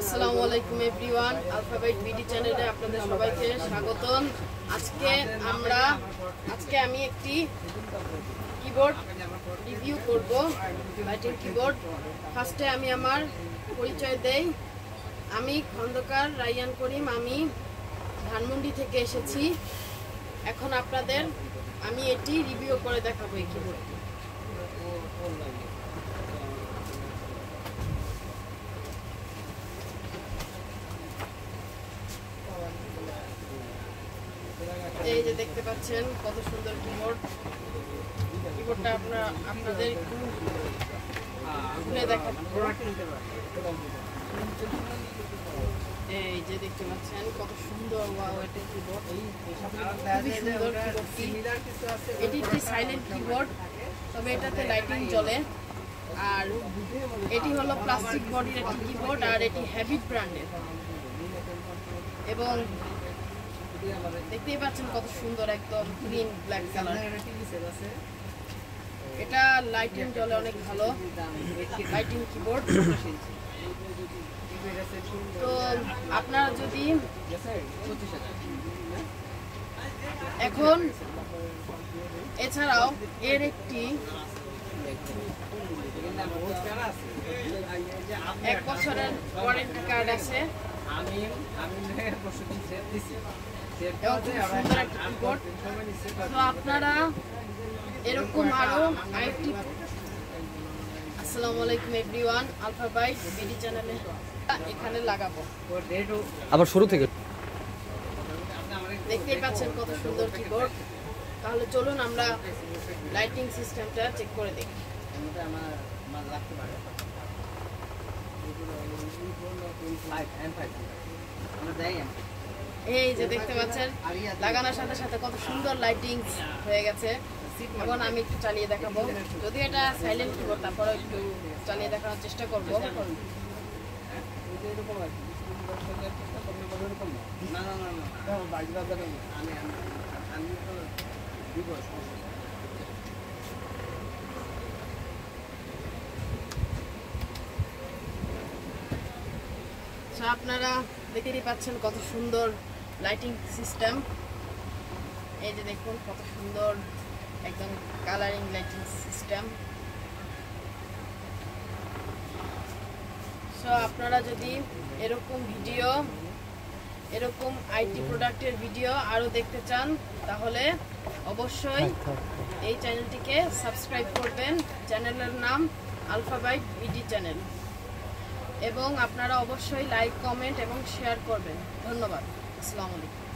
আসসালামু আলাইকুম everyone, আলফাবাইট BD চ্যানেলে আপনাদের সবাইকে স্বাগতম। আজকে আমি একটি কিবোর্ড রিভিউ করব, লাইটিং কিবোর্ড। ফার্স্টে আমি আমার পরিচয় দেই। আমি খন্দকার রাইয়ান করিম, আমি ধানমন্ডি থেকে এসেছি। এখন আপনাদের আমি এটি রিভিউ করে দেখাবো এই কিবোর্ডটি। এই যে দেখতে পাচ্ছেন কত সুন্দর কিবোর্ডটা আপনাদের একটু খুলে দেখাবো। এই যে দেখতে পাচ্ছেন কত সুন্দর, ওয়াও, এটা কিবোর্ড, খুবই সুন্দর কিবোর্ডটি। এটি একটি সাইলেন্ট কিবোর্ড, তবে এটাতে লাইটিং জ্বলে। আর এটি হলো প্লাস্টিক বডির একটি কিবোর্ড, আর এটি হ্যাবিট ব্র্যান্ডের। এবং দেখতেই পাচ্ছেন কত সুন্দর, একদম গ্রিন ব্ল্যাক কালার। এটা লাইটিং জ্বলে অনেক ভালো, লাইটিং কিবোর্ড। তো আপনারা যদি এখন এছাড়াও এর একটি 1 বছরের ওয়ারেন্টি কার্ড আছে এবং খুব সুন্দর একটা কিবোর্ড। তো আপনারা এরকম আরো আরেকটি আসসালামু আলাইকুম এভরিওয়ান, আলফাবাইট বিডি চ্যানেলে এখানে লাগাবো। আবার শুরু থেকে দেখতেই পাচ্ছেন কত সুন্দর কিবোর্ড। তাহলে চলুন আমরা লাইটিং সিস্টেমটা চেক করে দেখি। এই যে দেখতে পাচ্ছেন লাগানোর সাথে সাথে কত সুন্দর লাইটিং হয়ে গেছে। এখন আমি একটু চালিয়ে দেখাবো, যদি এটা সাইলেন্ট কিবোর্ড, তারপরে একটু চালিয়ে দেখানোর চেষ্টা করবো। আপনারা দেখতেই পাচ্ছেন কত সুন্দর লাইটিং সিস্টেম। এই যে দেখুন কত সুন্দর একদম কালারিং লাইটিং সিস্টেম। সো আপনারা যদি এরকম ভিডিও, এরকম আইটি প্রোডাক্টের ভিডিও আরো দেখতে চান, তাহলে অবশ্যই এই চ্যানেলটিকে সাবস্ক্রাইব করবেন। চ্যানেলের নাম আলফাবাইট বিডি চ্যানেল। এবং আপনারা অবশ্যই লাইক, কমেন্ট এবং শেয়ার করবেন। ধন্যবাদ। আসসালামু আলাইকুম।